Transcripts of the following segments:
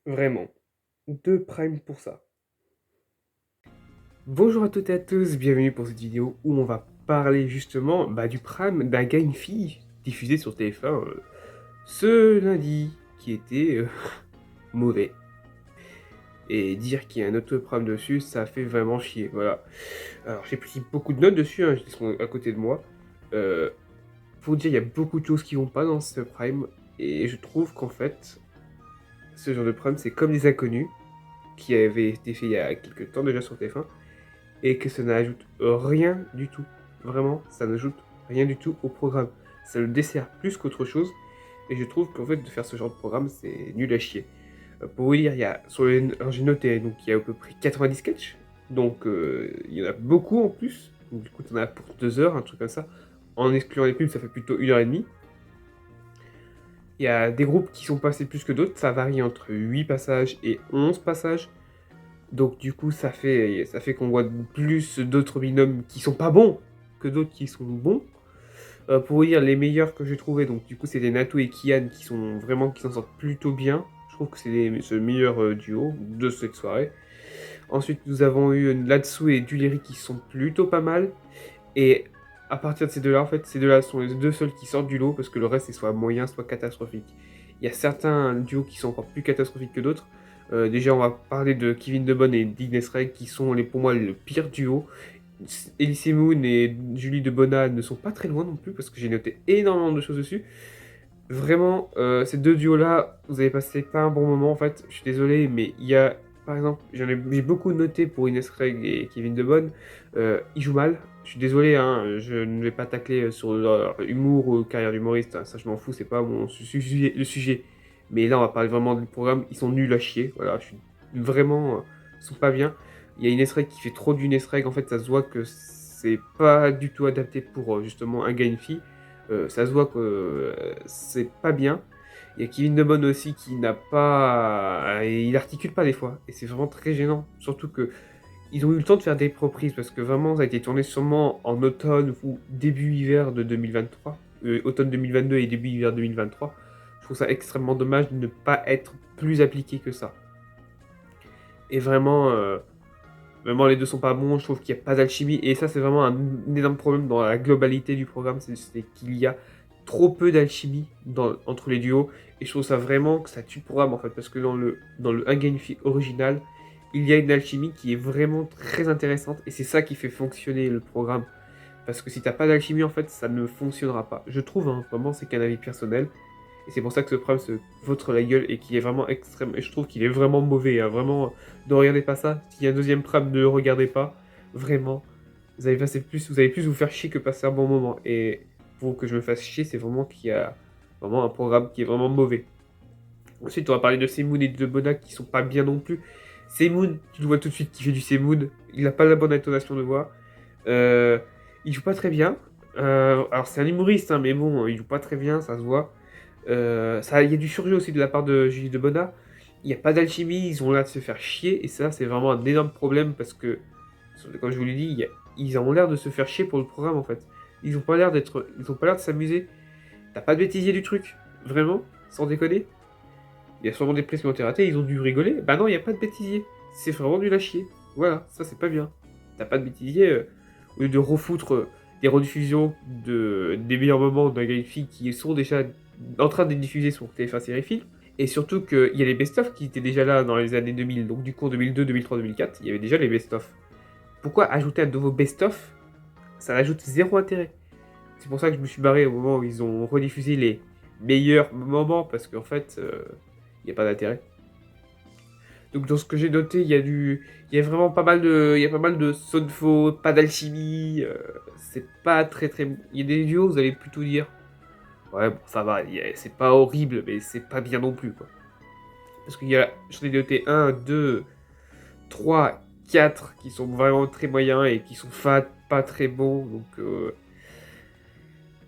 Vraiment. 2 Prime pour ça. Bonjour à toutes et à tous, bienvenue pour cette vidéo où on va parler justement du Prime d'un gars et une fille diffusé sur TF1 ce lundi qui était mauvais. Et dire qu'il y a un autre Prime dessus, ça fait vraiment chier, voilà. Alors j'ai pris beaucoup de notes dessus, hein, ils sont à côté de moi. Faut dire, il y a beaucoup de choses qui vont pas dans ce Prime, et je trouve qu'en fait, ce genre de Prime, c'est comme des inconnus, qui avaient été fait il y a quelques temps déjà sur TF1, et que ça n'ajoute rien du tout. Vraiment, ça n'ajoute rien du tout au programme. Ça le dessert plus qu'autre chose, et je trouve qu'en fait, de faire ce genre de programme, c'est nul à chier. Pour vous dire, il y a, sur les, alors j'ai noté, donc il y a à peu près 90 sketchs, donc il y en a beaucoup en plus, donc du coup, tu en as pour 2 heures, un truc comme ça. En excluant les pubs, ça fait plutôt 1 heure et demie. Il y a des groupes qui sont passés plus que d'autres, ça varie entre 8 passages et 11 passages. Donc du coup, ça fait qu'on voit plus d'autres binômes qui sont pas bons que d'autres qui sont bons. Pour vous dire, les meilleurs que j'ai trouvé, donc du coup, c'était Nato et Kian qui s'en sortent plutôt bien. Je trouve que c'est le meilleur duo de cette soirée. Ensuite, nous avons eu Latsu et Duleri qui sont plutôt pas mal. Et à partir de ces deux-là, en fait, ces deux-là sont les deux seuls qui sortent du lot parce que le reste est soit moyen, soit catastrophique. Il y a certains duos qui sont encore plus catastrophiques que d'autres. Déjà, on va parler de Kevin De Bonne et Dignes Reg qui sont pour moi le pire duo. Elise Moon et Julie De Bona ne sont pas très loin non plus parce que j'ai noté énormément de choses dessus. Vraiment, ces deux duos-là, vous avez passé pas un bon moment en fait. Je suis désolé, mais il y a, par exemple, j'ai beaucoup noté pour Ines Reg et Kevin De Bonne. Ils jouent mal. Je suis désolé, hein, je ne vais pas tacler sur leur humour ou carrière d'humoriste. Hein, ça, je m'en fous, c'est pas le sujet. Mais là, on va parler vraiment du programme. Ils sont nuls à chier. Voilà, je suis vraiment, ils sont pas bien. Il y a Ines Reg qui fait trop d'Ines Reg. En fait, ça se voit que c'est pas du tout adapté pour justement un gars et une fille. Ça se voit que c'est pas bien. Il y a Kevin De Bonne aussi qui n'a pas. Il articule pas des fois. Et c'est vraiment très gênant. Surtout que ils ont eu le temps de faire des reprises parce que vraiment ça a été tourné sûrement en automne ou début hiver de 2023. Automne 2022 et début hiver 2023. Je trouve ça extrêmement dommage de ne pas être plus appliqué que ça. Et vraiment, vraiment, les deux sont pas bons. Je trouve qu'il n'y a pas d'alchimie. Et ça, c'est vraiment un énorme problème dans la globalité du programme. C'est qu'il y a trop peu d'alchimie entre les duos. Et je trouve ça vraiment que ça tue le programme en fait. Parce que dans le Ungained original, il y a une alchimie qui est vraiment très intéressante. Et c'est ça qui fait fonctionner le programme. Parce que si t'as pas d'alchimie, en fait, ça ne fonctionnera pas. Je trouve, hein, vraiment, c'est qu'un avis personnel. Et c'est pour ça que ce programme se vautre la gueule et qui est vraiment extrême. Et je trouve qu'il est vraiment mauvais. Hein. Vraiment, ne regardez pas ça. S'il y a un deuxième prime, ne regardez pas. Vraiment, vous allez plus vous faire chier que passer un bon moment. Et pour que je me fasse chier, c'est vraiment qu'il y a vraiment un programme qui est vraiment mauvais. Ensuite, on va parler de Semoun et de Bonak qui sont pas bien non plus. Semoun, tu le vois tout de suite qui fait du Semoun. Il n'a pas la bonne intonation de voix. Euh, il joue pas très bien. Alors, c'est un humoriste, hein, mais bon, il joue pas très bien, ça se voit. Il y a du surjeu aussi de la part de Julie de Bona. Il n'y a pas d'alchimie, ils ont l'air de se faire chier, et ça, c'est vraiment un énorme problème parce que, comme je vous l'ai dit, ils ont l'air de se faire chier pour le programme en fait. Ils ont pas l'air de s'amuser. T'as pas de bêtisier du truc, vraiment, sans déconner. Il y a sûrement des prises qui ont été ratées, ils ont dû rigoler. Bah non, il n'y a pas de bêtisier. C'est vraiment nul à chier. Voilà, ça c'est pas bien. T'as pas de bêtisier, au lieu de refoutre des rediffusions des meilleurs moments d'un gars et une fille qui sont déjà en train de les diffuser sur TF1 Série Film. Et surtout qu'il y a les best-of qui étaient déjà là dans les années 2000, donc du coup en 2002, 2003, 2004, il y avait déjà les best-of. Pourquoi ajouter un nouveau best-of? Ça ajoute zéro intérêt. C'est pour ça que je me suis barré au moment où ils ont rediffusé les meilleurs moments, parce qu'en fait, il n'y a pas d'intérêt. Donc dans ce que j'ai noté, il y a vraiment pas mal il y a pas mal de sauts faux, pas d'alchimie, c'est pas très très, il y a des duos, vous allez plutôt dire, ouais bon ça va, c'est pas horrible, mais c'est pas bien non plus quoi. Parce qu'il y a, j'en ai noté un, 2, 3, 4 qui sont vraiment très moyens et qui sont fat, pas très bons, donc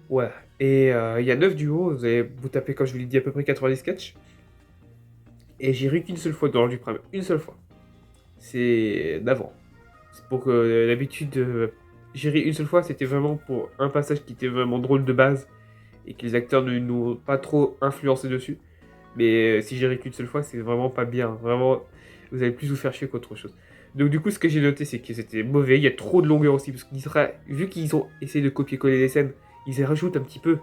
ouais. Et il y a 9 duos, vous tapez comme je vous l'ai dit à peu près 90 sketchs. Et j'ai ri qu'une seule fois dans l'heure du prime, une seule fois. C'est d'avant. C'est pour que l'habitude, j'ai ri une seule fois, c'était vraiment pour un passage qui était vraiment drôle de base et que les acteurs ne nous ont pas trop influencé dessus. Mais si j'ai réécrit une seule fois, c'est vraiment pas bien. Vraiment, vous allez plus vous faire chier qu'autre chose. Donc du coup, ce que j'ai noté, c'est que c'était mauvais. Il y a trop de longueur aussi, parce vu qu'ils ont essayé de copier-coller les scènes, ils y rajoutent un petit peu.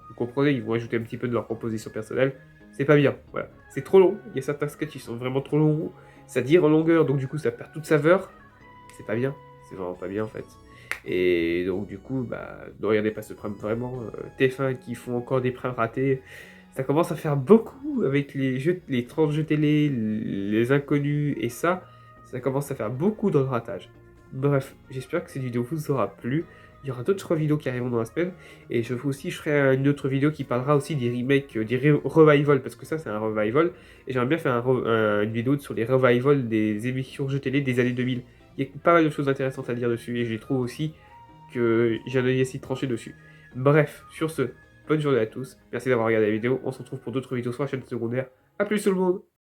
Vous comprenez, ils vont ajouter un petit peu de leur proposition personnelle. C'est pas bien, voilà. C'est trop long. Il y a certains sketchs qui sont vraiment trop longs. Ça tire en longueur, donc du coup, ça perd toute saveur. C'est pas bien. C'est vraiment pas bien, en fait. Et donc du coup, bah, ne regardez pas ce prime vraiment. TF1 qui font encore des primes ratés. Ça commence à faire beaucoup avec les 30 jeux télé, les inconnus et ça commence à faire beaucoup de ratage. Bref, j'espère que cette vidéo vous aura plu. Il y aura d'autres vidéos qui arriveront dans la semaine. Et je ferai une autre vidéo qui parlera aussi des remakes, des revivals, parce que ça c'est un revival. Et j'aimerais bien faire une vidéo sur les revivals des émissions jeux télé des années 2000. Il y a pas mal de choses intéressantes à dire dessus et je les trouve aussi que j'ai un avis assez tranché dessus. Bref, sur ce, bonne journée à tous, merci d'avoir regardé la vidéo, on se retrouve pour d'autres vidéos sur la chaîne secondaire. A plus tout le monde!